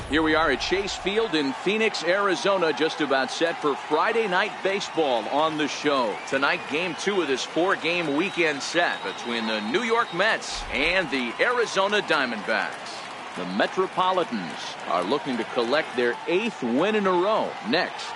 Here we are at Chase Field in Phoenix, Arizona, just about set for Friday night baseball on the show. Tonight, game 2 of this 4-game weekend set between the New York Mets and the Arizona Diamondbacks. The Metropolitans are looking to collect their 8th win in a row next.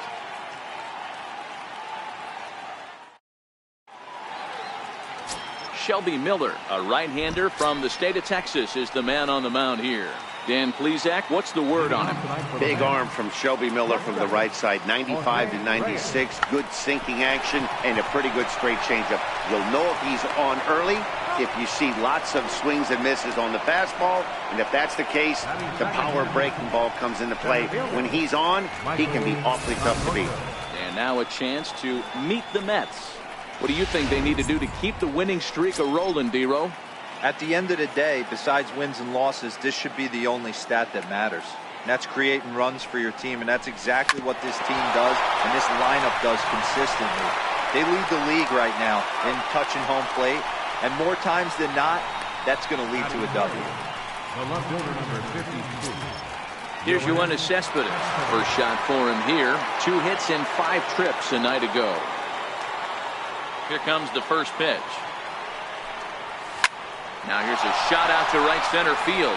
Shelby Miller, a right-hander from the state of Texas, is the man on the mound here. Dan Plesac, what's the word on him? Big arm from Shelby Miller from the right side. 95 to 96. Good sinking action and a pretty good straight changeup. You'll know if he's on early if you see lots of swings and misses on the fastball. And if that's the case, the power breaking ball comes into play. When he's on, he can be awfully tough to beat. And now a chance to meet the Mets. What do you think they need to do to keep the winning streak a-rolling, D-Row? At the end of the day, besides wins and losses, this should be the only stat that matters. And that's creating runs for your team, and that's exactly what this team does and this lineup does consistently. They lead the league right now in touching home plate, and more times than not, that's going to lead to a W. The left fielder, number 52. Here's Yoenis Cespedes. First shot for him here. 2 hits and 5 trips a night ago. Here comes the first pitch. Now here's a shot out to right center field.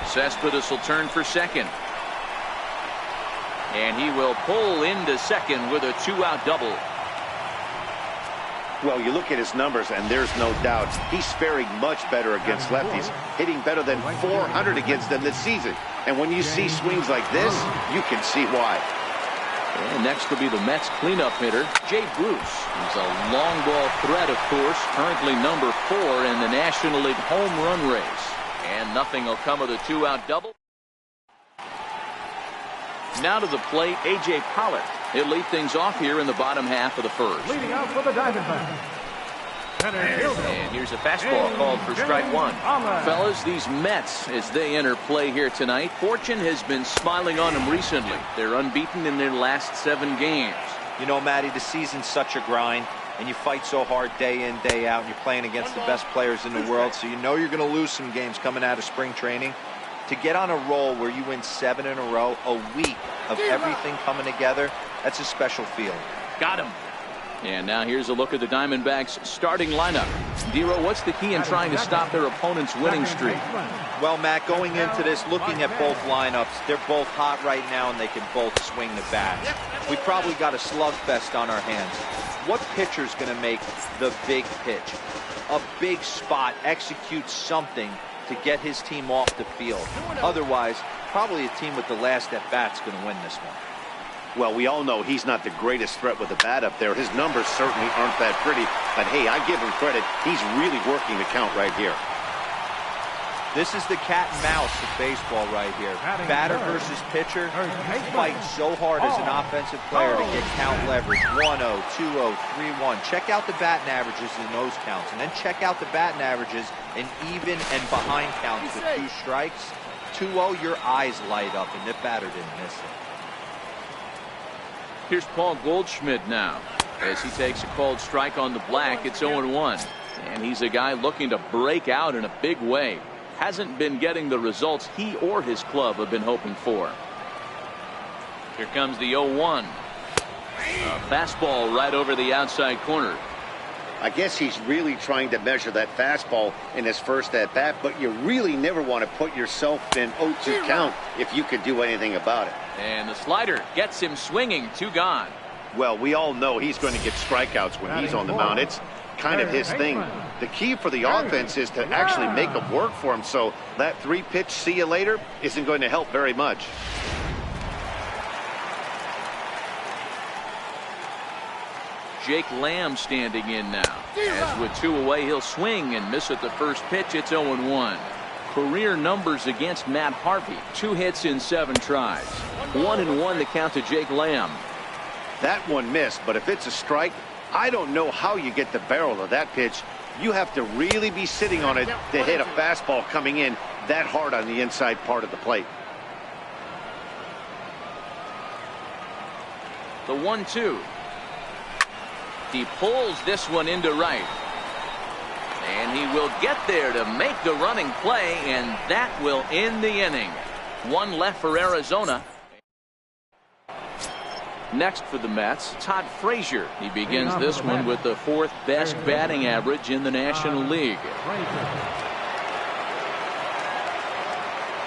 Cespedes will turn for second. And he will pull into second with a 2-out double. Well, you look at his numbers, and there's no doubt he's faring much better against lefties, hitting better than 400 against them this season. And when you see swings like this, you can see why. And next will be the Mets cleanup hitter, Jay Bruce. He's a long ball threat, of course, currently number 4 in the National League home run race. And nothing will come of the 2-out double. Now to the plate, A.J. Pollock. He'll lead things off here in the bottom half of the first. Leading out for the Diamondbacks. And here's a fastball called for strike 1. Fellas, these Mets, as they enter play here tonight, fortune has been smiling on them recently. They're unbeaten in their last 7 games. You know, Matty, the season's such a grind, and you fight so hard day in, day out, and you're playing against the best players in the world, so you know you're going to lose some games coming out of spring training. To get on a roll where you win 7 in a row, a week of everything coming together, that's a special feeling. Got him. And now here's a look at the Diamondbacks starting lineup. D-Row, what's the key in trying to stop their opponent's winning streak? Well, Matt, going into this, looking at both lineups, they're both hot right now and they can both swing the bats. We probably got a slugfest on our hands. What pitcher's going to make the big pitch? A big spot, execute something to get his team off the field. Otherwise, probably a team with the last at-bat's going to win this one. Well, we all know he's not the greatest threat with the bat up there. His numbers certainly aren't that pretty. But, hey, I give him credit. He's really working the count right here. This is the cat and mouse of baseball right here. Batter versus pitcher. Fight so hard as an offensive player to get count leverage. 1-0, 2-0, 3-1. Check out the batting averages in those counts. And then check out the batting averages in even and behind counts with 2 strikes. 2-0, your eyes light up, and the batter didn't miss it. Here's Paul Goldschmidt now. As he takes a called strike on the black, it's 0-1. And he's a guy looking to break out in a big way. Hasn't been getting the results he or his club have been hoping for. Here comes the 0-1. A fastball right over the outside corner. I guess he's really trying to measure that fastball in his first at-bat, but you really never want to put yourself in 0-2 count if you could do anything about it. And the slider gets him swinging. 2 gone. Well, we all know he's going to get strikeouts when he's on the mound. It's kind of his thing. The key for the offense is to actually make them work for him, so that 3-pitch see you later isn't going to help very much. Jake Lamb standing in now. As with 2 away, he'll swing and miss at the first pitch. It's 0-1. Career numbers against Matt Harvey. 2 hits in 7 tries. 1-1 the count to Jake Lamb. That one missed, but if it's a strike, I don't know how you get the barrel of that pitch. You have to really be sitting on it to hit a fastball coming in that hard on the inside part of the plate. The 1-2. He pulls this one into right. And he will get there to make the running play, and that will end the inning. One left for Arizona. Next for the Mets, Todd Frazier. He begins this one with the 4th best batting average in the National League.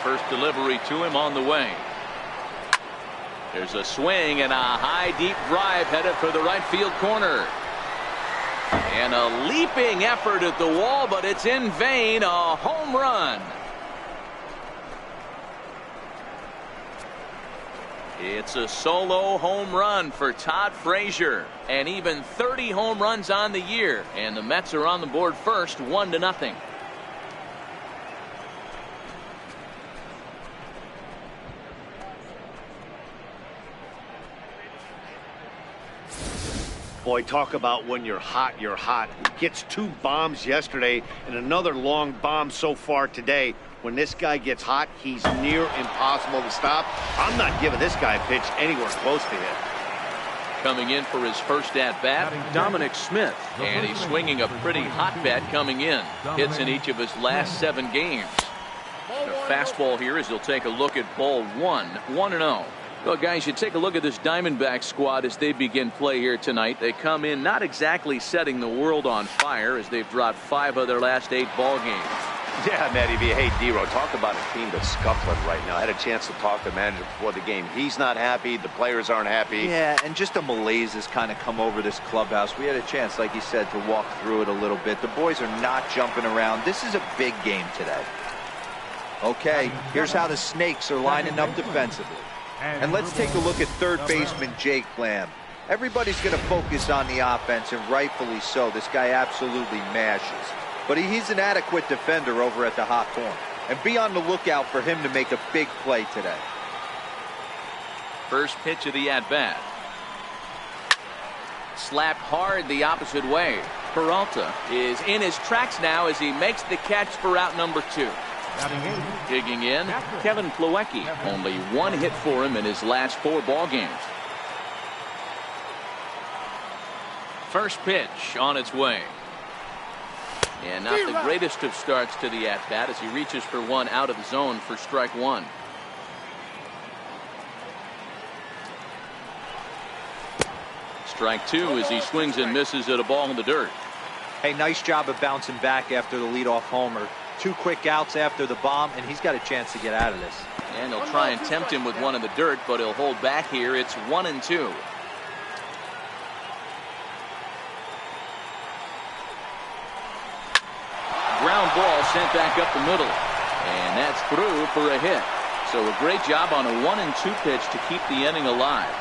First delivery to him on the way. There's a swing and a high deep drive headed for the right field corner. And a leaping effort at the wall, but it's in vain. A home run. It's a solo home run for Todd Frazier, and even 30 home runs on the year, and the Mets are on the board first, 1-0. Boy, talk about when you're hot, you're hot. Gets 2 bombs yesterday and another long bomb so far today. When this guy gets hot, he's near impossible to stop. I'm not giving this guy a pitch anywhere close to him. Coming in for his first at-bat, Dominic Smith. And he's swinging a pretty hot bat coming in. Hits in each of his last 7 games. The fastball here as he'll take a look at ball 1, 1-0. Well, guys, you take a look at this Diamondback squad as they begin play here tonight. They come in not exactly setting the world on fire as they've dropped 5 of their last 8 ball games. Yeah, Matty V. Hey, D-Row, talk about a team that's scuffling right now. I had a chance to talk to the manager before the game. He's not happy. The players aren't happy. Yeah, and just a malaise has kind of come over this clubhouse. We had a chance, like you said, to walk through it a little bit. The boys are not jumping around. This is a big game today. Okay, here's how the Snakes are lining up defensively. And let's take a look at third baseman Jake Lamb. Everybody's going to focus on the offense, and rightfully so. This guy absolutely mashes. But he's an adequate defender over at the hot corner. And be on the lookout for him to make a big play today. First pitch of the at-bat. Slapped hard the opposite way. Peralta is in his tracks now as he makes the catch for out number 2. Digging in, Kevin Plawecki. Only 1 hit for him in his last 4 ball games. First pitch on its way. And not the greatest of starts to the at-bat as he reaches for 1 out of the zone for strike 1. Strike 2 as he swings and misses at a ball in the dirt. Hey, nice job of bouncing back after the leadoff homer. 2 quick outs after the bomb, and he's got a chance to get out of this. And they'll try and tempt him with 1 in the dirt, but he'll hold back here. It's 1-2. Ground ball sent back up the middle. And that's through for a hit. So a great job on a 1-2 pitch to keep the inning alive.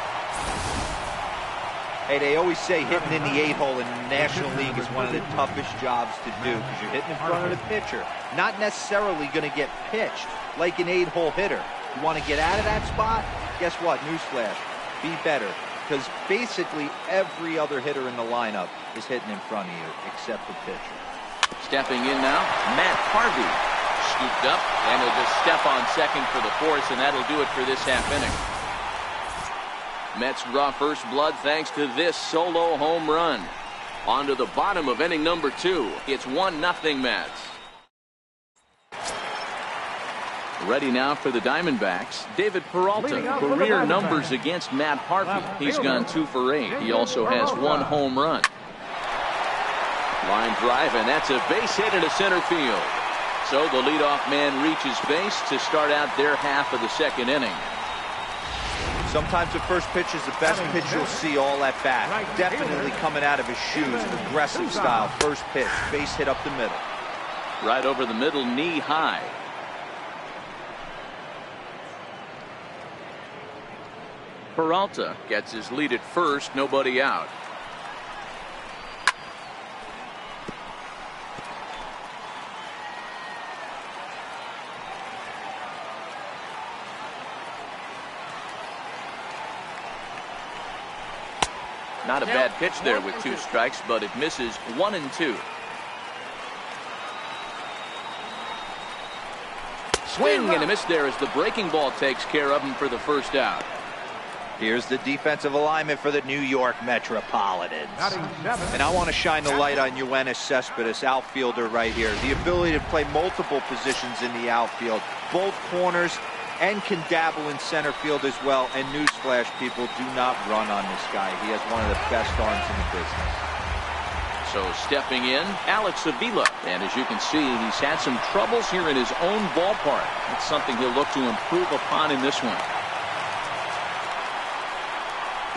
Hey, they always say hitting in the 8-hole in the National League is one of the toughest jobs to do because you're hitting in front of the pitcher. Not necessarily going to get pitched like an 8-hole hitter. You want to get out of that spot? Guess what? Newsflash. Be better. Because basically every other hitter in the lineup is hitting in front of you except the pitcher. Stepping in now, Matt Harvey. Scooped up, and he'll just step on second for the force, and that'll do it for this half inning. Mets draw first blood thanks to this solo home run. On to the bottom of inning number 2. It's 1-0 Mets. Ready now for the Diamondbacks, David Peralta. Career numbers against Matt Harvey. He's gone 2 for 8. He also has 1 home run. Line drive, and that's a base hit into center field. So the leadoff man reaches base to start out their half of the second inning. Sometimes the first pitch is the best pitch you'll see all at bat. Definitely coming out of his shoes, aggressive style. First pitch, base hit up the middle. Right over the middle, knee high. Peralta gets his lead at first, nobody out. Not a bad pitch there with 2 strikes, but it misses 1-2. Swing and a miss there as the breaking ball takes care of him for the first out. Here's the defensive alignment for the New York Metropolitans. And I want to shine the light on Yoenis Cespedes, outfielder right here. The ability to play multiple positions in the outfield, both corners, and can dabble in center field as well. And newsflash, people, do not run on this guy. He has one of the best arms in the business. So stepping in, Alex Avila. And as you can see, he's had some troubles here in his own ballpark. That's something he'll look to improve upon in this one.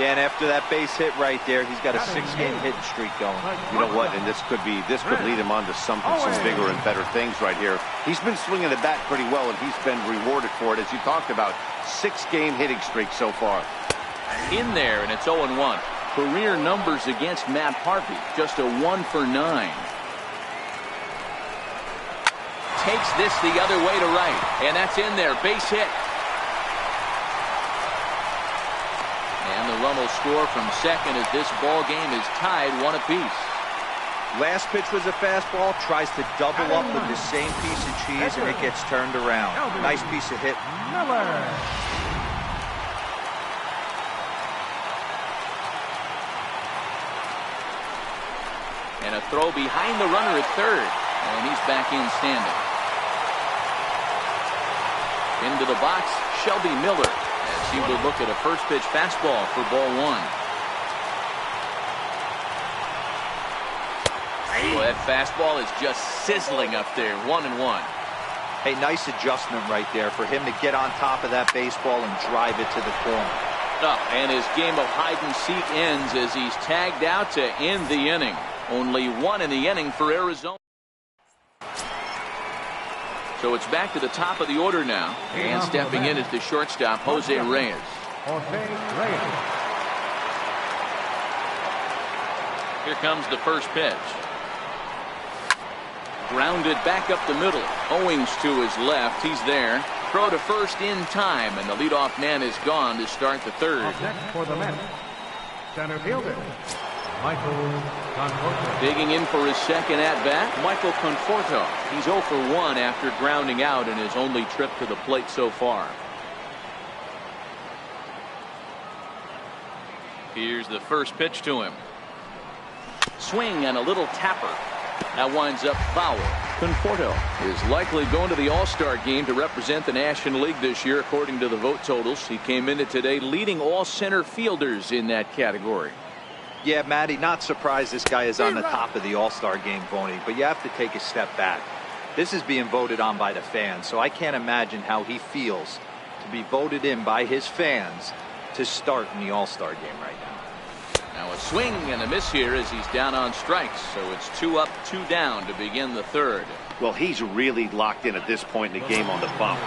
Dan, after that base hit right there, he's got a 6-game hitting streak going. You know what? And this could lead him on to some bigger and better things right here. He's been swinging the bat pretty well, and he's been rewarded for it, as you talked about. 6-game hitting streak so far. In there, and it's 0-1. Career numbers against Matt Harvey, just a 1 for 9. Takes this the other way to right, and that's in there. Base hit. And the run will score from second as this ball game is tied 1 apiece. Last pitch was a fastball, tries to double up with the same piece of cheese, and it gets turned around. Nice piece of hit. And a throw behind the runner at third, and he's back in standing. Into the box, Shelby Miller, as he would look at a first pitch fastball for ball 1. Well, that fastball is just sizzling up there. 1-1. Hey, nice adjustment right there for him to get on top of that baseball and drive it to the corner. And his game of hide and seek ends as he's tagged out to end the inning. Only 1 in the inning for Arizona. So it's back to the top of the order now. And stepping in is the shortstop, Jose Reyes. Here comes the first pitch. Grounded back up the middle. Owings to his left. He's there. Throw to first in time, and the leadoff man is gone to start the third. Next for the Mets, center fielder, Michael Conforto. Digging in for his second at-bat, Michael Conforto. He's 0 for 1 after grounding out in his only trip to the plate so far. Here's the first pitch to him. Swing and a little tapper. That winds up foul. Conforto is likely going to the All-Star game to represent the National League this year, according to the vote totals. He came into today leading all center fielders in that category. Yeah, Matty, not surprised this guy is on the top of the All-Star game voting, but you have to take a step back. This is being voted on by the fans, so I can't imagine how he feels to be voted in by his fans to start in the All-Star game right now. Now a swing and a miss here as he's down on strikes, so it's 2 up, 2 down to begin the third. Well, he's really locked in at this point in the game on the bump.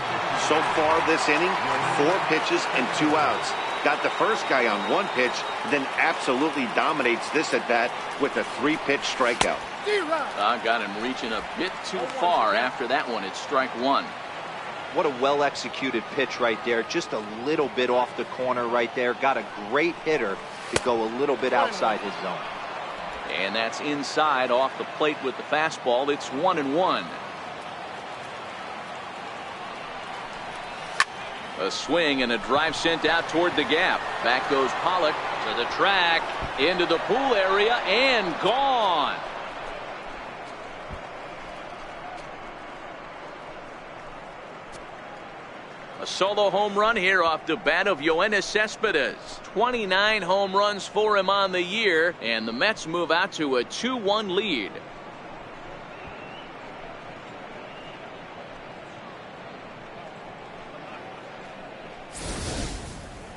So far this inning, 4 pitches and 2 outs. Got the first guy on 1 pitch, then absolutely dominates this at bat with a 3-pitch strikeout. Got him reaching a bit too far after that one. It's strike 1. What a well-executed pitch right there. Just a little bit off the corner right there. Got a great hitter to go a little bit outside his zone. And that's inside off the plate with the fastball. It's 1-1. A swing and a drive sent out toward the gap. Back goes Pollock to the track, into the pool area, and gone. A solo home run here off the bat of Yoenis Cespedes. 29 home runs for him on the year, and the Mets move out to a 2-1 lead.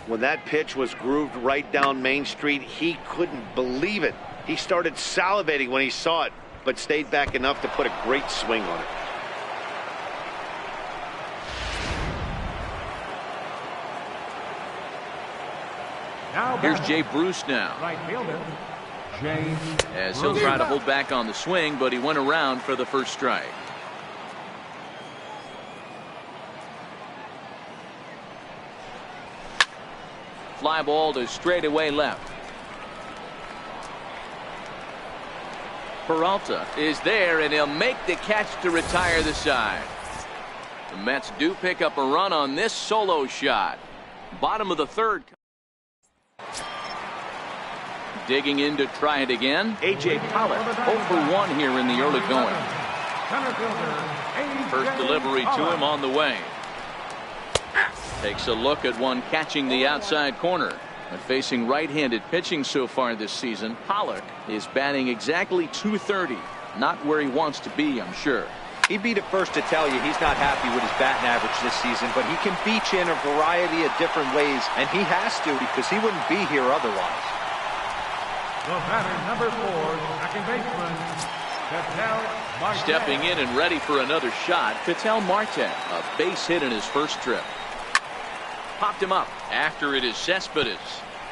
When that pitch was grooved right down Main Street, he couldn't believe it. He started salivating when he saw it, but stayed back enough to put a great swing on it. Here's Jay Bruce now. Right fielder, Jay As he'll try to hold back on the swing, but he went around for the first strike. Fly ball to straightaway left. Peralta is there, and he'll make the catch to retire the side. The Mets do pick up a run on this solo shot. Bottom of the third. Digging in to try it again. A.J. Pollock 0 for 1 here in the early going. First delivery to him on the way. Takes a look at one catching the outside corner. But facing right-handed pitching so far this season, Pollock is batting exactly .230. Not where he wants to be, I'm sure. He'd be the first to tell you he's not happy with his batting average this season, but he can beat you in a variety of different ways, and he has to because he wouldn't be here otherwise. The batter, number 4, second baseman, Ketel Marte. Stepping in and ready for another shot, Ketel Marte, a base hit in his first trip. Popped him up. After it is Cespedes,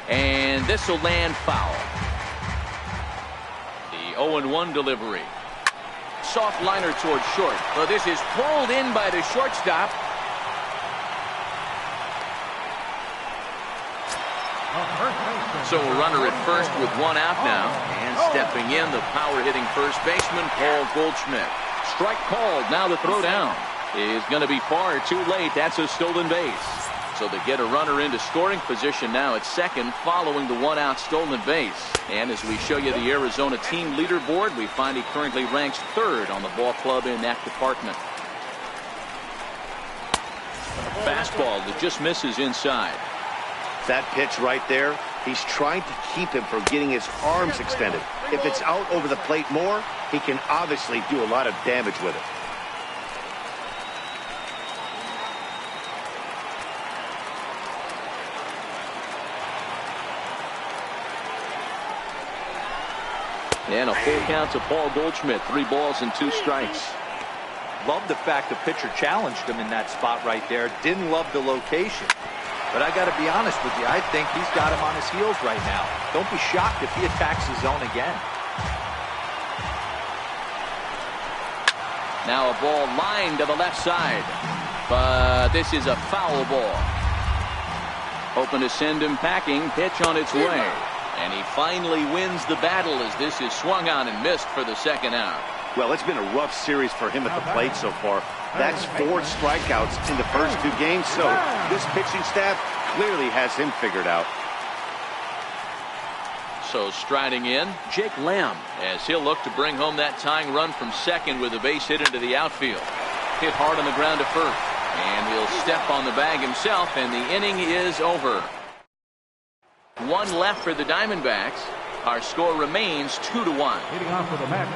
and this will land foul. The 0-1 delivery. Soft liner towards short. So this is pulled in by the shortstop. So a runner at first with 1 out now. And stepping in, the power-hitting first baseman, Paul Goldschmidt. Strike called. Now the throw down is going to be far too late. That's a stolen base. So they get a runner into scoring position now at second following the 1-out stolen base. And as we show you the Arizona team leaderboard, we find he currently ranks 3rd on the ball club in that department. Fastball that just misses inside. That pitch right there, he's trying to keep him from getting his arms extended. If it's out over the plate more, he can obviously do a lot of damage with it. And a full count to Paul Goldschmidt. 3 balls and 2 strikes. Love the fact the pitcher challenged him in that spot right there. Didn't love the location. But I got to be honest with you, I think he's got him on his heels right now. Don't be shocked if he attacks the zone again. Now a ball lined to the left side. But this is a foul ball. Hoping to send him packing. Pitch on its way. And he finally wins the battle as this is swung on and missed for the 2nd out. Well, it's been a rough series for him at the plate so far. That's 4 strikeouts in the first 2 games, so this pitching staff clearly has him figured out. So striding in, Jake Lamb, as he'll look to bring home that tying run from second with a base hit into the outfield. Hit hard on the ground to first, and he'll step on the bag himself, and the inning is over. 1 left for the Diamondbacks. Our score remains 2-1. Leading off with a match.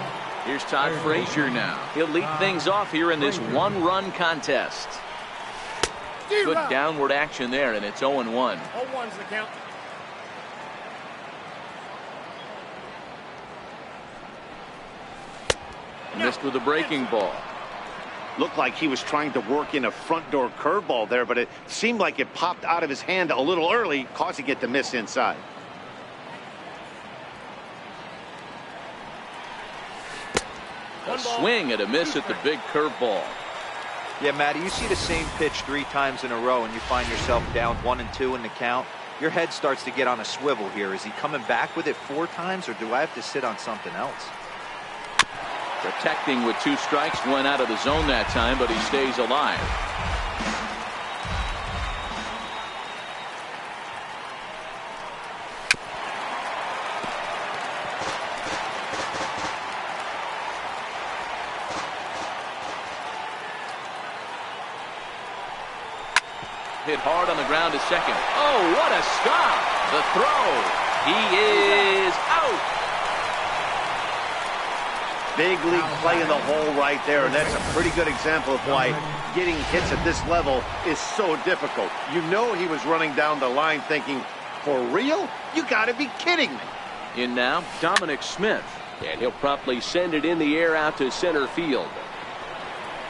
Here's Todd Frazier now. He'll lead things off here in this 1-run contest. Good downward action there, and it's 0-1. 0-1's the count. Missed with a breaking ball. Looked like he was trying to work in a front door curveball there, but it seemed like it popped out of his hand a little early, causing it to miss inside. A swing and a miss at the big curveball. Yeah, Matty, you see the same pitch 3 times in a row and you find yourself down 1 and 2 in the count. Your head starts to get on a swivel here. Is he coming back with it 4 times, or do I have to sit on something else? Protecting with 2 strikes, went out of the zone that time, but he stays alive. Hit hard on the ground to second. Oh, what a stop! The throw. He is out. Big league play in the hole right there, and that's a pretty good example of why getting hits at this level is so difficult. You know he was running down the line thinking, for real? You got to be kidding me. In now, Dominic Smith. And he'll promptly send it in the air out to center field.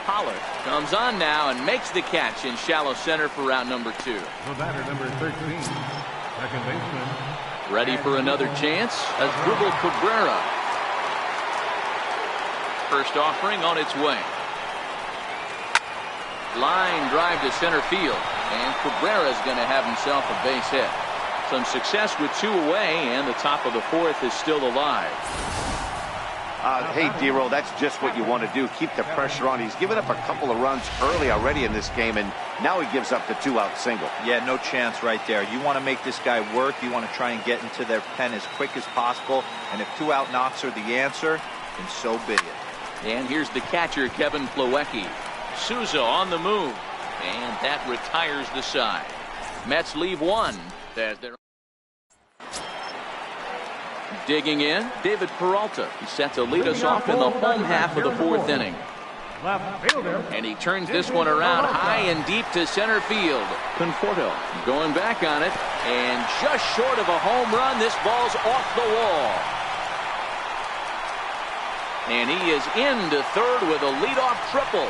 Pollard comes on now and makes the catch in shallow center for round number 2. The batter, number 13, second baseman. Ready for another chance? Asdrubal Cabrera. First offering on its way. Line drive to center field. And Cabrera is going to have himself a base hit. Some success with 2 away, and the top of the 4th is still alive. Hey, Dero, that's just what you want to do. Keep the pressure on. He's given up a couple of runs early already in this game, and now he gives up the 2-out single. Yeah, no chance right there. You want to make this guy work. You want to try and get into their pen as quick as possible. And if 2-out knocks are the answer, then so be it. And here's the catcher, Kevin Plawecki. Souza on the move, and that retires the side. Mets leave one as they're digging in. David Peralta. He's set to lead us off in the home half of the fourth inning. And he turns this one around high and deep to center field. Conforto going back on it, and just short of a home run. This ball's off the wall. And he is into third with a leadoff triple.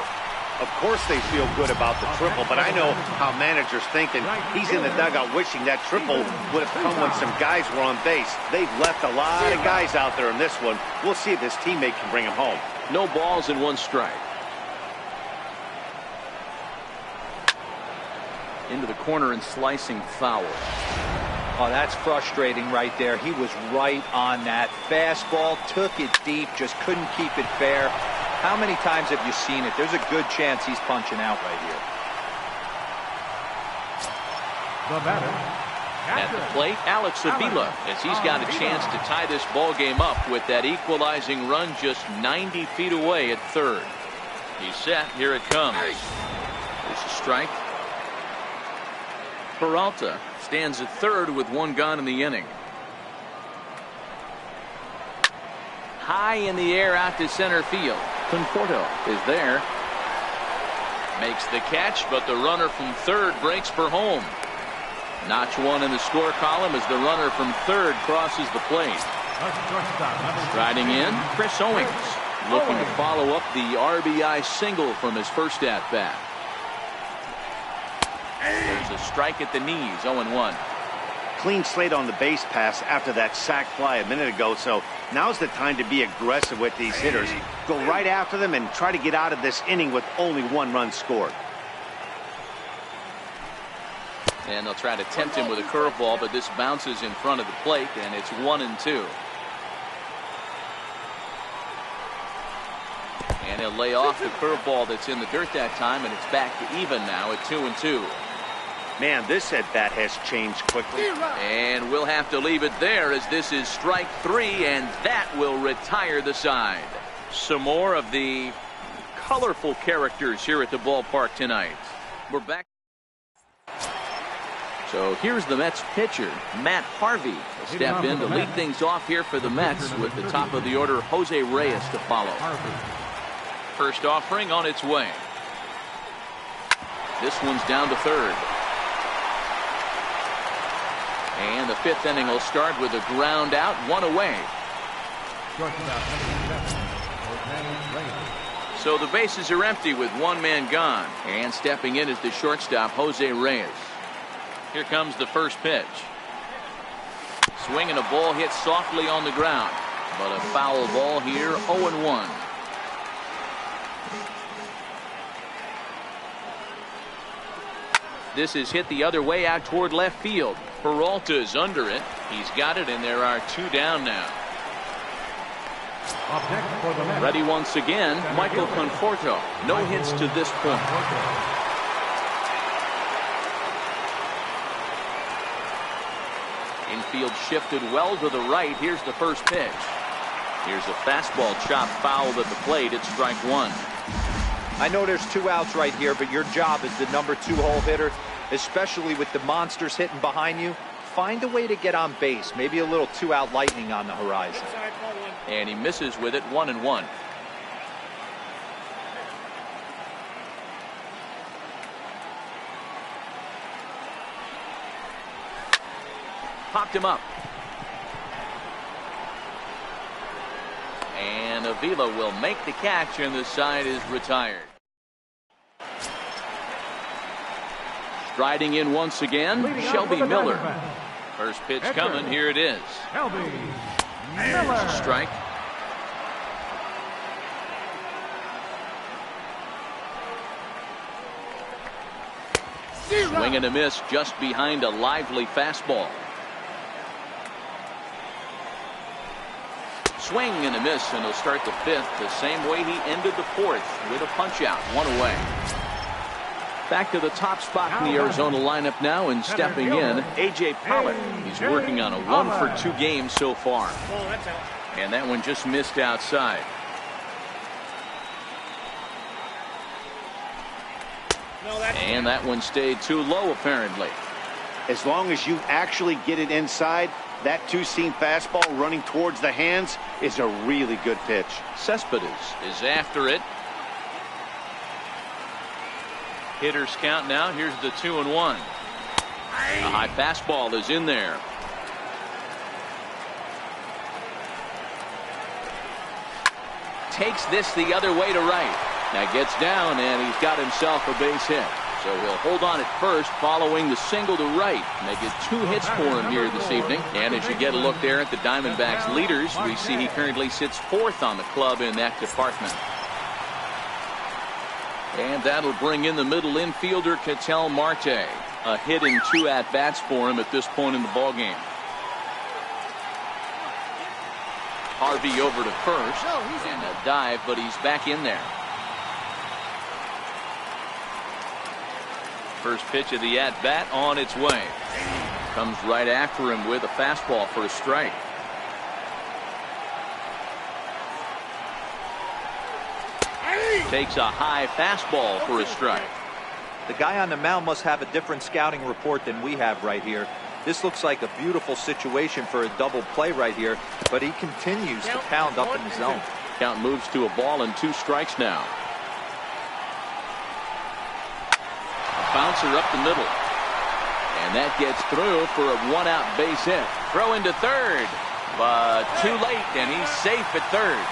Of course they feel good about the triple, but I know how managers think, and he's in the dugout wishing that triple would have come when some guys were on base. They've left a lot of guys out there in this one. We'll see if his teammate can bring him home. No balls and one strike. Into the corner and slicing foul. Oh, that's frustrating right there. He was right on that. Fastball, took it deep, just couldn't keep it fair. How many times have you seen it? There's a good chance he's punching out right here. The batter. At the plate, Alex Avila, as he's got a chance to tie this ball game up with that equalizing run just 90 feet away at third. He's set. Here it comes. There's a strike. Peralta stands at third with one gone in the inning. High in the air out to center field. Conforto is there. Makes the catch, but the runner from third breaks for home. Notch one in the score column as the runner from third crosses the plate. Striding in, Chris Owings, looking to follow up the RBI single from his first at-bat. There's a strike at the knees, 0-1. Clean slate on the base pass after that sac fly a minute ago, so now's the time to be aggressive with these hitters. Go right after them and try to get out of this inning with only one run scored. And they'll try to tempt him with a curveball, but this bounces in front of the plate, and it's 1-2. And he'll lay off the curveball that's in the dirt that time, and it's back to even now at 2-2. Man, this at-bat has changed quickly. And we'll have to leave it there as this is strike three, and that will retire the side. Some more of the colorful characters here at the ballpark tonight. We're back. So here's the Mets pitcher, Matt Harvey, will step in to lead things off here for the Mets with the top of the order, Jose Reyes, to follow. First offering on its way. This one's down to third. And the fifth inning will start with a ground out, one away. So the bases are empty with one man gone. And stepping in is the shortstop, Jose Reyes. Here comes the first pitch. Swing and a ball hit softly on the ground. But a foul ball here, 0-1. This is hit the other way out toward left field. Peralta's under it. He's got it, and there are two down now. Ready once again, Michael Conforto. No hits to this point. Infield shifted well to the right. Here's the first pitch. Here's a fastball chopped foul at the plate. It's strike one. I know there's 2 outs right here, but your job as the number 2 hole hitter, especially with the monsters hitting behind you, find a way to get on base. Maybe a little 2-out lightning on the horizon. And he misses with it, 1-1. Popped him up. And Avila will make the catch, and the side is retired. Striding in once again, Shelby Miller. First pitch coming, here it is. Strike. Swing and a miss just behind a lively fastball. Swing and a miss, and he'll start the fifth the same way he ended the fourth, with a punch out, one away. Back to the top spot in the Arizona lineup now, and stepping in, A.J. Pollock. He's working on a 1-for-2 game so far. And that one just missed outside. And that one stayed too low, apparently. As long as you actually get it inside, that two-seam fastball running towards the hands is a really good pitch. Cespedes is after it. Hitters count now. Here's the 2-1. A high fastball is in there. Takes this the other way to right. Now gets down, and he's got himself a base hit. So he'll hold on at first following the single to right. Make it 2 hits for him here this evening. And as you get a look there at the Diamondbacks leaders, we see he currently sits 4th on the club in that department. And that'll bring in the middle infielder, Ketel Marte. A hit in 2 at-bats for him at this point in the ballgame. Harvey over to first, and a dive, but he's back in there. First pitch of the at-bat on its way. Comes right after him with a fastball for a strike. Takes a high fastball for a strike. The guy on the mound must have a different scouting report than we have right here. This looks like a beautiful situation for a double play right here, but he continues to pound up in the zone. Count moves to a ball and 2 strikes now. A bouncer up the middle. And that gets through for a 1-out base hit. Throw into third, but too late, and he's safe at third.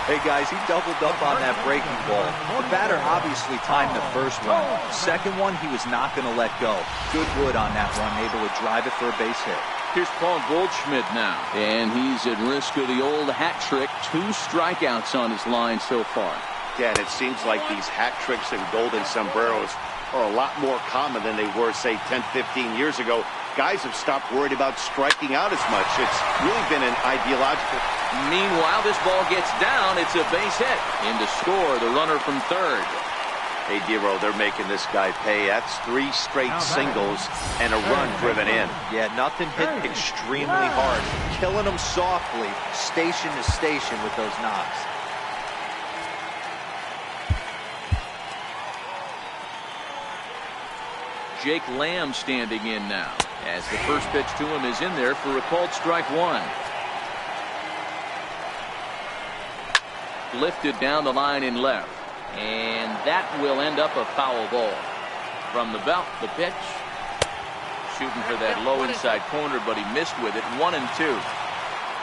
Hey guys, he doubled up on that breaking ball. The batter obviously timed the first one. Second one, he was not going to let go. Good wood on that one, able to drive it for a base hit. Here's Paul Goldschmidt now, and he's at risk of the old hat trick. 2 strikeouts on his line so far. Yeah, and it seems like these hat tricks and golden sombreros are a lot more common than they were, say, 10, 15 years ago. Guys have stopped worried about striking out as much. It's really been an ideological. Meanwhile, this ball gets down. It's a base hit. In to score, the runner from third. Hey, Dero, they're making this guy pay. That's 3 straight singles and a run driven in. Yeah, nothing hit extremely hard. Killing them softly, station to station with those knocks. Jake Lamb standing in now, as the first pitch to him is in there for a called strike 1. Lifted down the line in left, and that will end up a foul ball. From the belt, the pitch. Shooting for that low inside corner, but he missed with it. 1-2.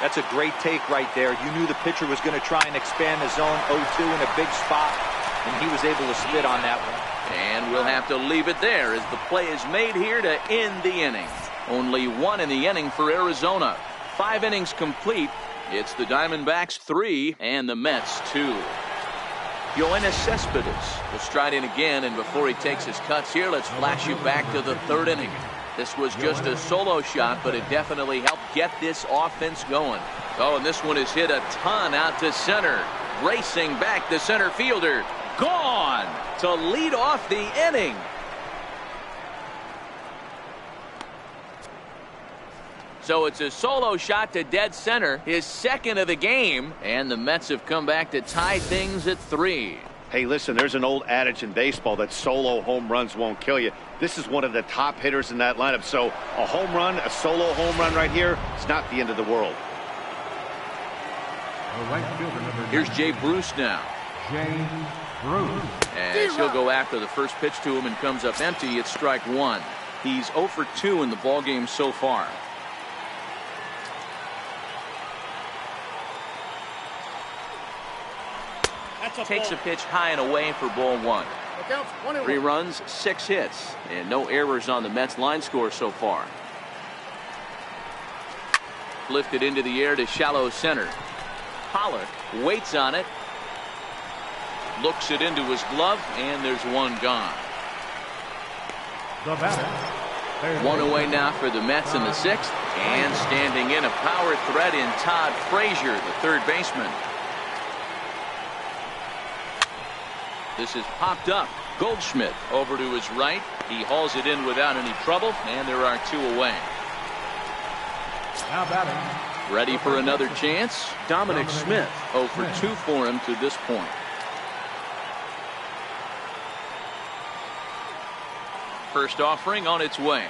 That's a great take right there. You knew the pitcher was going to try and expand the zone. 0-2 in a big spot, and he was able to spit on that one. And we'll have to leave it there as the play is made here to end the inning. Only 1 in the inning for Arizona. 5 innings complete. It's the Diamondbacks 3 and the Mets 2. Yoenis Cespedes will stride in again, and before he takes his cuts here, let's flash you back to the 3rd inning. This was just a solo shot, but it definitely helped get this offense going. Oh, and this one is hit a ton out to center. Racing back, the center fielder. Gone to lead off the inning. So it's a solo shot to dead center, his 2nd of the game, and the Mets have come back to tie things at 3. Hey, listen, there's an old adage in baseball that solo home runs won't kill you. This is one of the top hitters in that lineup, so a home run, a solo home run right here, it's not the end of the world. Here's Jay Bruce now. Jay Bruce. As he'll go after the first pitch to him and comes up empty, it's strike 1. He's 0 for 2 in the ballgame so far. Takes a pitch high and away for ball 1. 3 runs, 6 hits, and no errors on the Mets line score so far. Lifted into the air to shallow center. Pollock waits on it. Looks it into his glove, and there's one gone. The batter, One away now for the Mets in the 6th. And standing in a power threat in Todd Frazier, the third baseman. This is popped up. Goldschmidt over to his right. He hauls it in without any trouble, and there are 2 away. Now batting. Ready for another chance? Dominic Smith, 0 for 2 for him to this point. First offering on its way.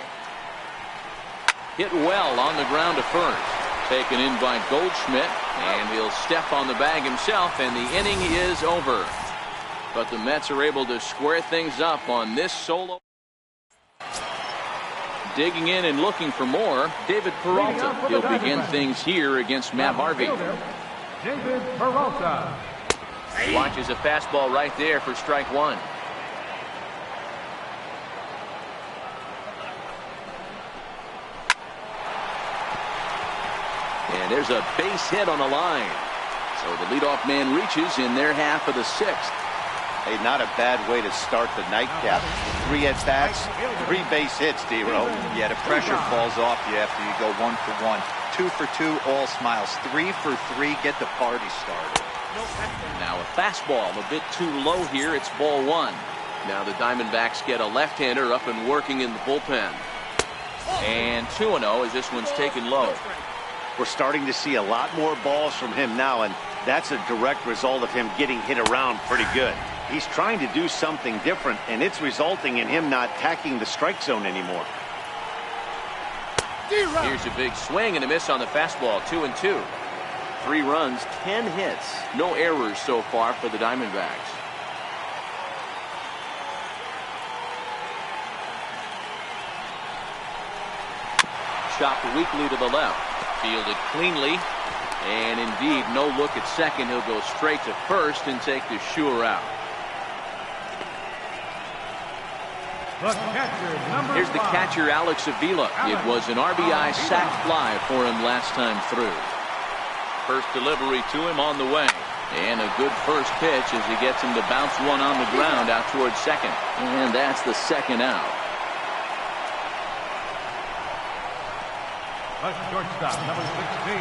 Hit well on the ground to first. Taken in by Goldschmidt, and he'll step on the bag himself, and the inning is over. But the Mets are able to square things up on this solo. Digging in and looking for more, David Peralta. He'll begin things here against Matt Harvey. David Peralta. Watches a fastball right there for strike 1. And there's a base hit on the line. So the leadoff man reaches in their half of the 6th. Hey, not a bad way to start the nightcap. 3 at-bats, 3 base hits, D-Ro. Yeah, the pressure falls off you after you go 1 for 1. 2 for 2, all smiles. 3 for 3, get the party started. Now a fastball a bit too low here. It's ball 1. Now the Diamondbacks get a left-hander up and working in the bullpen. And 2-0 as this one's taken low. We're starting to see a lot more balls from him now, and that's a direct result of him getting hit around pretty good. He's trying to do something different, and it's resulting in him not attacking the strike zone anymore. Here's a big swing and a miss on the fastball. 2-2. 3 runs, 10 hits. No errors so far for the Diamondbacks. Chopped weakly to the left. Fielded cleanly. And indeed, no look at second. He'll go straight to first and take the sure out. The catcher, number Here's the 5. catcher, Alex Avila. It was an RBI sac fly for him last time through. First delivery to him on the way. And a good first pitch as he gets him to bounce one on the ground out towards second. And that's the second out. The shortstop, number 16.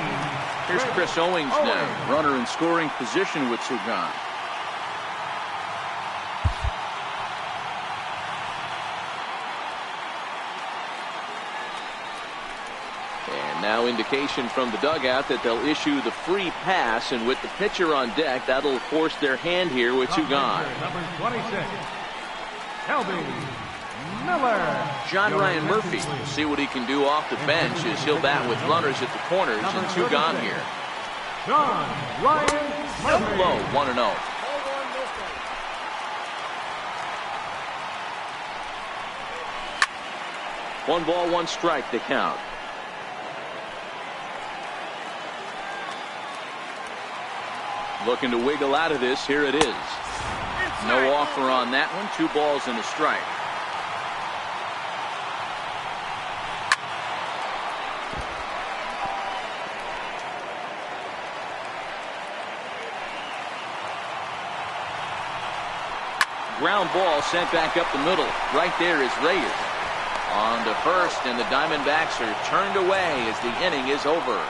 Here's Chris Owings now. Runner in scoring position with 2 gone. And now indication from the dugout that they'll issue the free pass, and with the pitcher on deck, that'll force their hand here with 2 gone. Number 26. Kelby Miller. John Ryan Murphy will see what he can do off the bench as he'll bat with runners at the corners and 2 gone here. John Ryan Murphy. Low, 1-0. One ball, 1 strike to count. Looking to wiggle out of this. Here it is. No offer on that one. 2 balls and a strike. Ground ball sent back up the middle. Right there is Reyes. On to first, and the Diamondbacks are turned away as the inning is over.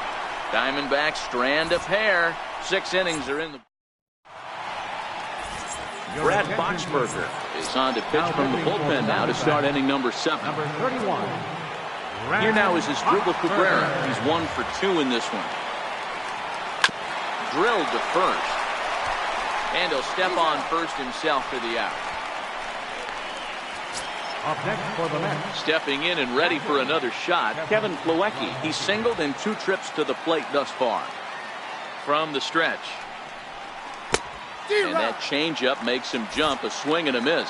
Diamondbacks strand a pair. 6 innings are in the. Brad Boxberger is on to pitch from the bullpen now to start inning number 7. Number 31. Here now is his Dribble Cabrera. He's 1 for 2 in this one. Drilled to first. And he'll step on first himself for the out. Up next for the Mets. Stepping in and ready for another shot, Kevin Plawecki. He's singled in 2 trips to the plate thus far. From the stretch. And that changeup makes him jump. A swing and a miss.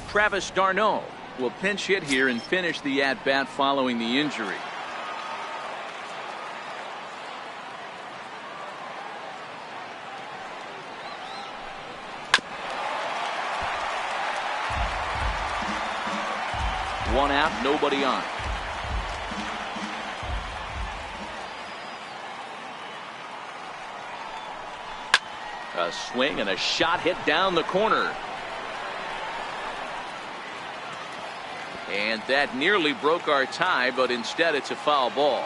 Travis d'Arnaud will pinch hit here and finish the at-bat following the injury. One out, nobody on. A swing and a shot hit down the corner. And that nearly broke our tie, but instead it's a foul ball.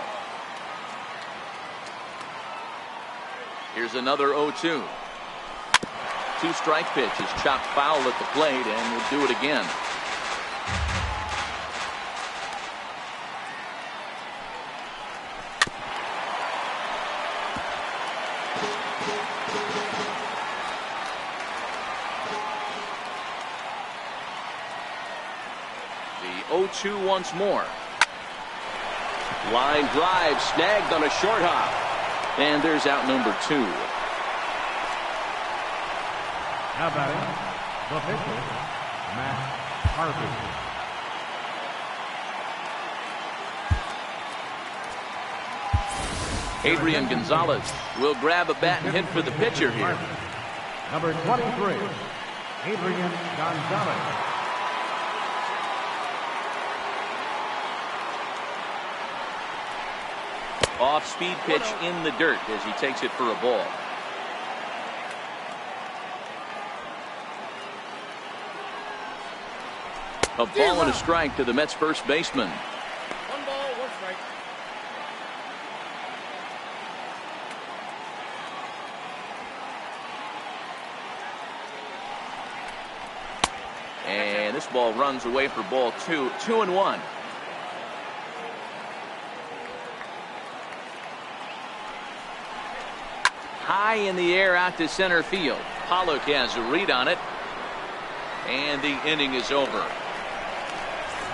Here's another 0-2. Two-strike pitch is chopped foul at the plate, and we'll do it again. The 0-2 once more. Line drive snagged on a short hop. And there's out number 2. Now batting, the pitcher, Matt Harvey. Adrian Gonzalez will grab a bat and hit for the pitcher here. Number 23, Adrian Gonzalez. Off-speed pitch in the dirt as he takes it for a ball. A ball and a strike to the Mets first baseman. 1 ball, 1 strike. And this ball runs away for ball 2. 2-1. High in the air out to center field. Pollock has a read on it. And the inning is over.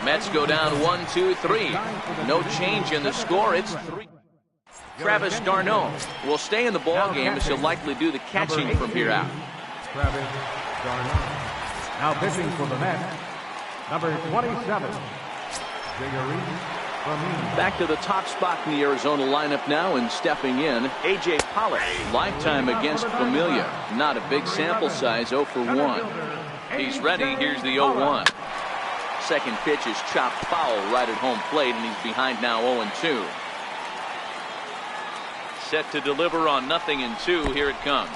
Mets go down 1-2-3. No change in the score. It's 3. Travis d'Arnaud will stay in the ball game as he'll likely do the catching from here out. Travis d'Arnaud. Now pitching for the Mets, number 27, Back to the top spot in the Arizona lineup now, and stepping in, A.J. Pollock. Lifetime against Familia. Not a big sample size, 0 for 1. He's ready. Here's the 0-1. Second pitch is chopped foul right at home plate, and he's behind now 0-2. Set to deliver on 0-2. Here it comes.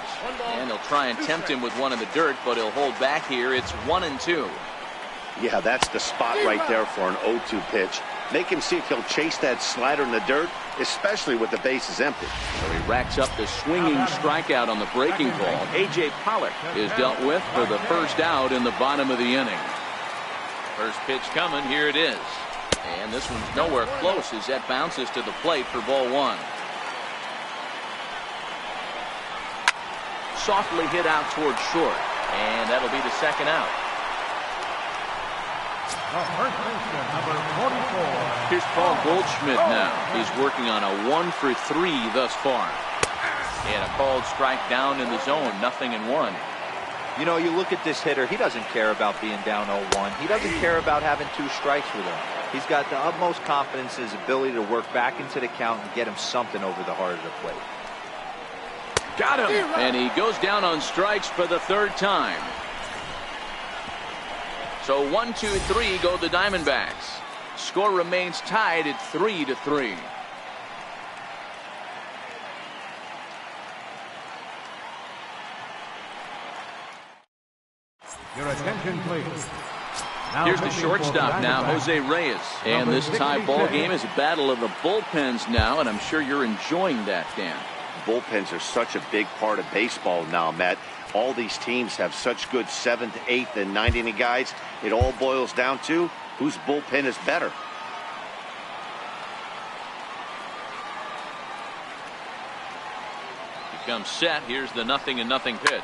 And he'll try and tempt him with one in the dirt, but he'll hold back here. It's 1-2. Yeah, that's the spot right there for an 0-2 pitch. Make him see if he'll chase that slider in the dirt, especially with the bases empty. So he racks up the swinging strikeout on the breaking ball. A.J. Pollock is dealt with for the first out in the bottom of the inning. First pitch coming. Here it is. And this one's nowhere close as that bounces to the plate for ball 1. Softly hit out towards short. And that'll be the second out. first baseman, number 44. Here's Paul Goldschmidt now. He's working on a 1 for 3 thus far. And a called strike down in the zone. 0-1. You know, you look at this hitter, he doesn't care about being down 0-1. He doesn't care about having 2 strikes with him. He's got the utmost confidence in his ability to work back into the count and get him something over the heart of the plate. Got him. And he goes down on strikes for the 3rd time. So 1-2-3 go the Diamondbacks. Score remains tied at 3-3. Your attention, please. Here's the shortstop now, Jose Reyes. And this tie ball game is a battle of the bullpens now, and I'm sure you're enjoying that, Dan. Bullpens are such a big part of baseball now, Matt. All these teams have such good 7th, 8th, and 9th inning guys. It all boils down to whose bullpen is better. He comes set. Here's the 0-0 pitch.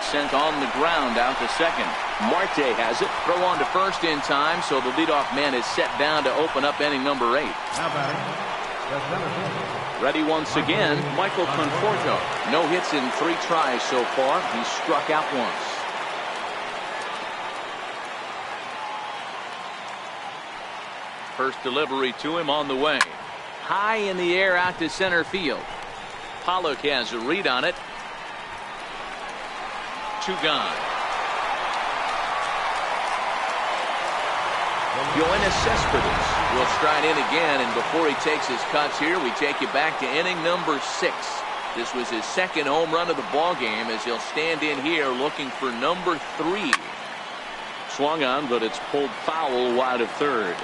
Sent on the ground out to second. Marte has it. Throw on to first in time, so the leadoff man is set down to open up inning number 8. Now batting, the center fielder. Ready once again, Michael Conforto. No hits in 3 tries so far. He's struck out once. First delivery to him on the way. High in the air out to center field. Pollock has a read on it. 2 gone. Yoenis Cespedes will stride in again, and before he takes his cuts here, we take you back to inning number 6. This was his second home run of the ball game as he'll stand in here looking for number 3. Swung on, but it's pulled foul wide of third.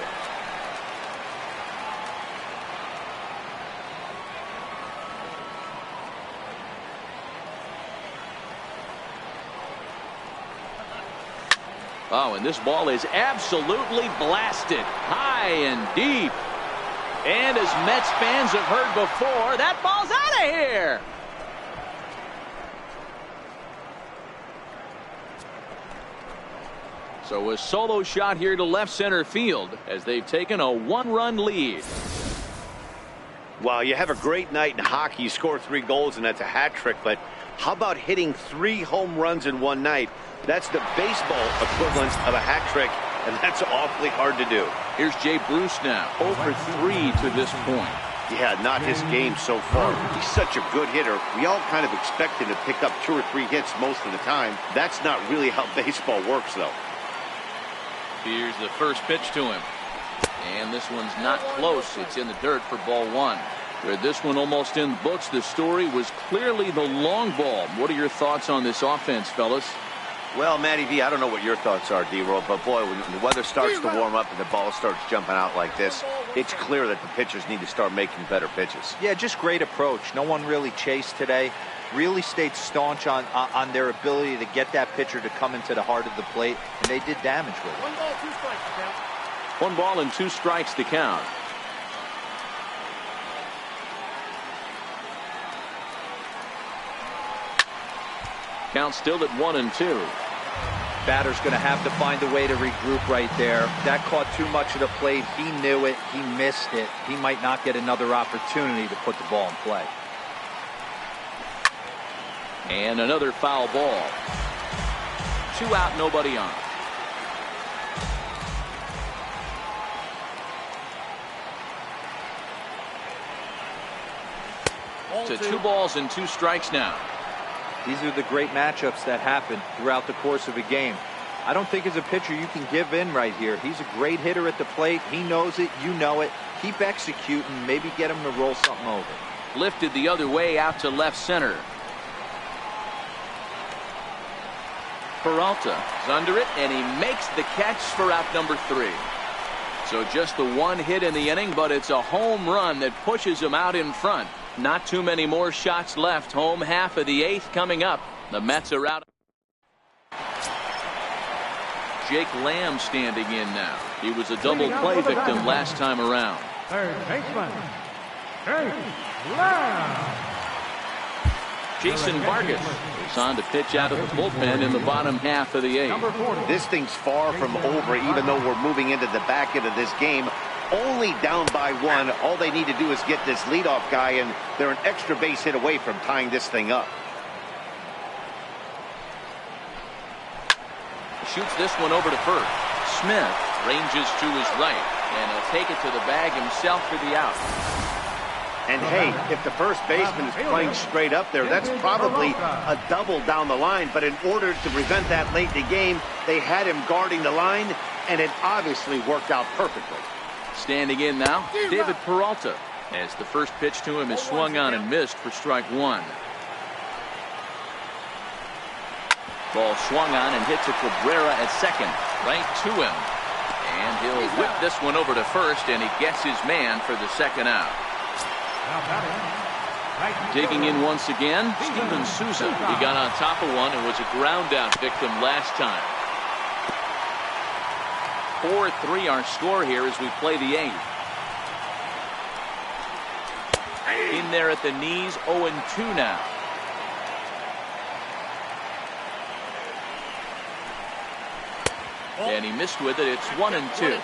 Oh, and this ball is absolutely blasted high and deep. And as Mets fans have heard before, that ball's out of here. So a solo shot here to left center field as they've taken a 1-run lead. Well, you have a great night in hockey. You score 3 goals, and that's a hat trick. But how about hitting 3 home runs in one night? That's the baseball equivalent of a hat trick, and that's awfully hard to do. Here's Jay Bruce now, 0 for 3 to this point. Yeah, not his game so far. He's such a good hitter. We all kind of expect him to pick up 2 or 3 hits most of the time. That's not really how baseball works, though. Here's the first pitch to him. And this one's not close. It's in the dirt for ball 1. With this one almost in the books, the story was clearly the long ball. What are your thoughts on this offense, fellas? Well, Matty V, I don't know what your thoughts are, D-Roll, but boy, when the weather starts to warm up and the ball starts jumping out like this, it's clear that the pitchers need to start making better pitches. Yeah, just great approach. No one really chased today. Really stayed staunch on their ability to get that pitcher to come into the heart of the plate, and they did damage with it. 1 ball, 2 strikes to count. 1 ball and 2 strikes to count. Count still at 1-2. Batter's going to have to find a way to regroup right there. That caught too much of the plate. He knew it. He missed it. He might not get another opportunity to put the ball in play. And another foul ball. 2 out, nobody on. To 2 balls and 2 strikes now. These are the great matchups that happen throughout the course of a game. I don't think as a pitcher you can give in right here. He's a great hitter at the plate. He knows it. You know it. Keep executing. Maybe get him to roll something over. Lifted the other way out to left center. Peralta is under it, and he makes the catch for out number 3. So just the 1 hit in the inning, but it's a home run that pushes him out in front. Not too many more shots left. Home half of the 8th coming up. The Mets are out. Jake Lamb standing in now. He was a double play victim last time around. Third baseman, Jake Lamb. Jason Vargas is on to pitch out of the bullpen in the bottom half of the 8th. This thing's far from over, even though we're moving into the back end of this game. Only down by 1. All they need to do is get this leadoff guy, and they're an extra base hit away from tying this thing up. Shoots this one over to first. Smith ranges to his right, and he'll take it to the bag himself for the out. And hey, if the first baseman is playing straight up there, that's probably a double down the line. But in order to prevent that late in the game, they had him guarding the line, and it obviously worked out perfectly. Standing in now, David Peralta, as the first pitch to him is swung on and missed for strike 1. Ball swung on and hit to Cabrera at second, right to him. And he'll whip this one over to first, and he gets his man for the second out. Digging in once again, Steven Souza. He got on top of one and was a ground out victim last time. 4-3 our score here as we play the 8th. In there at the knees, 0-2 now. And he missed with it. It's 1-2.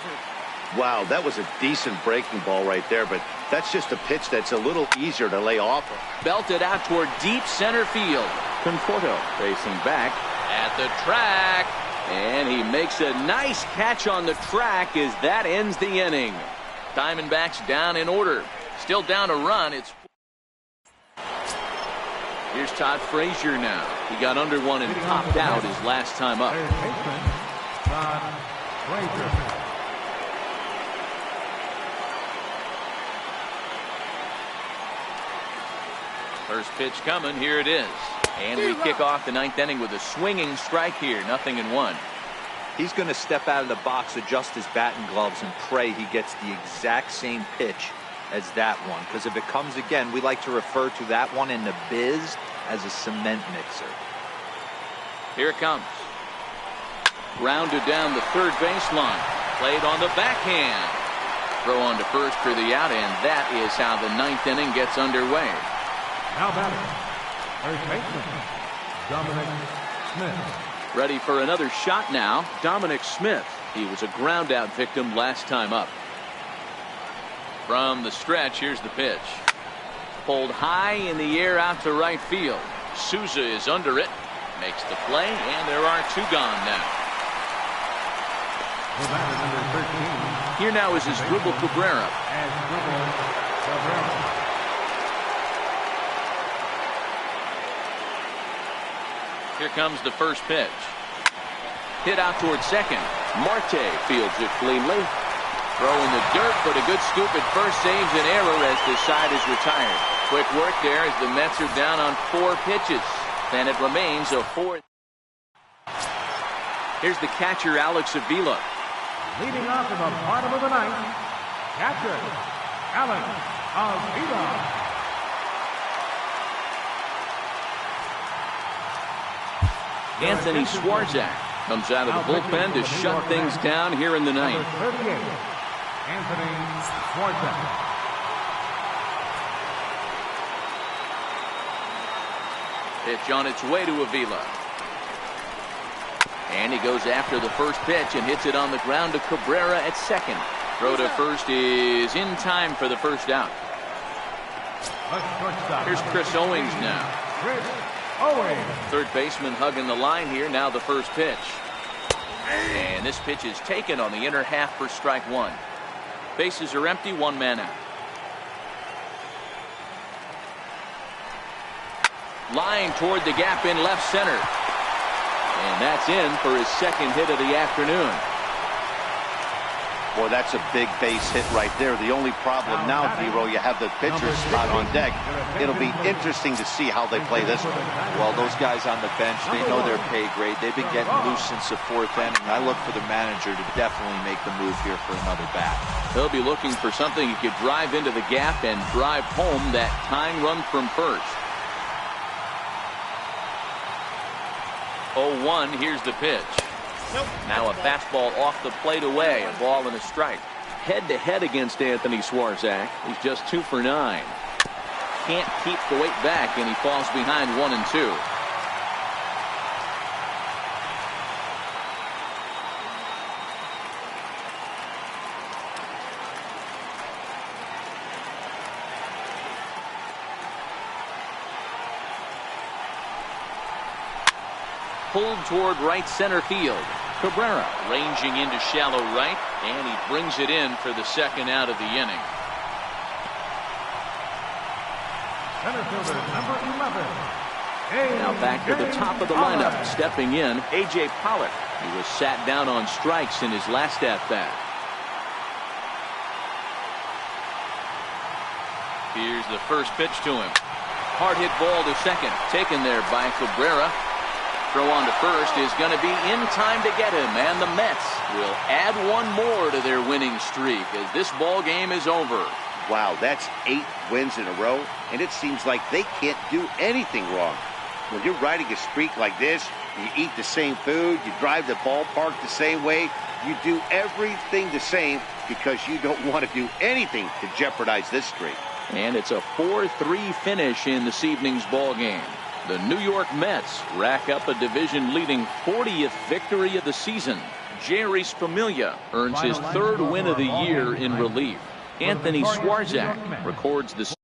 Wow, that was a decent breaking ball right there, but that's just a pitch that's a little easier to lay off of. Belted out toward deep center field. Conforto facing back at the track. And he makes a nice catch on the track as that ends the inning. Diamondbacks down in order. Still down a run. Here's Todd Frazier now. He got under one and popped out his last time up. Third baseman, Todd Frazier. First pitch coming. Here it is. And we kick off the ninth inning with a swinging strike here. 0-1. He's going to step out of the box, adjust his bat and gloves, and pray he gets the exact same pitch as that one. Because if it comes again, we like to refer to that one in the biz as a cement mixer. Here it comes. Grounded down the third baseline. Played on the backhand. Throw on to first for the out, and that is how the ninth inning gets underway. Now batting, first baseman, Dominic Smith. Ready for another shot now, Dominic Smith. He was a ground out victim last time up. From the stretch, here's the pitch. Pulled high in the air out to right field. Souza is under it. Makes the play, and there are two gone now. The batter number 13. Here now is his Dribble Cabrera. Here comes the first pitch. Hit out towards second. Marte fields it cleanly. Throw in the dirt, but a good scoop at first saves an error as the side is retired. Quick work there as the Mets are down on 4 pitches. And it remains a 4th. Here's the catcher, Alex Avila. Leading off in the bottom of the ninth, catcher, Alex Avila. Anthony Swarzak comes out of the bullpen to shut things down here in the ninth. 38, Anthony Swarzak. Pitch on its way to Avila. And he goes after the first pitch and hits it on the ground to Cabrera at second. Throw to first is in time for the first out. Here's Chris Owings now. Chris Owings. Third baseman hugging the line here. Now the first pitch. And this pitch is taken on the inner half for strike one. Bases are empty, 1 man out. Line toward the gap in left center. And that's in for his second hit of the afternoon. Boy, that's a big base hit right there. The only problem now, Dero, you have the pitchers spot on deck. It'll be interesting to see how they play this one. Well, those guys on the bench, they know their pay grade. They've been getting loose since the 4th inning. I look for the manager to definitely make the move here for another bat. He'll be looking for something he could drive into the gap and drive home that tying run from first. 0-1, here's the pitch. Now a fastball off the plate away, a ball and a strike. Head-to-head against Anthony Swarzak. He's just 2 for 9. Can't keep the weight back, and he falls behind 1-2. Pulled toward right center field. Cabrera ranging into shallow right, and he brings it in for the second out of the inning. Center fielder number 11. Now back to the top of the lineup. Stepping in, A.J. Pollock. He was sat down on strikes in his last at-bat. Here's the first pitch to him. Hard hit ball to second. Taken there by Cabrera. Throw on to first is going to be in time to get him, and the Mets will add 1 more to their winning streak as this ball game is over. Wow, that's 8 wins in a row, and it seems like they can't do anything wrong. When you're riding a streak like this, you eat the same food, you drive the ballpark the same way, you do everything the same because you don't want to do anything to jeopardize this streak. And it's a 4-3 finish in this evening's ball game. The New York Mets rack up a division-leading 40th victory of the season. Jerry Familia earns his 3rd win of the year in relief. Anthony Swarzak records the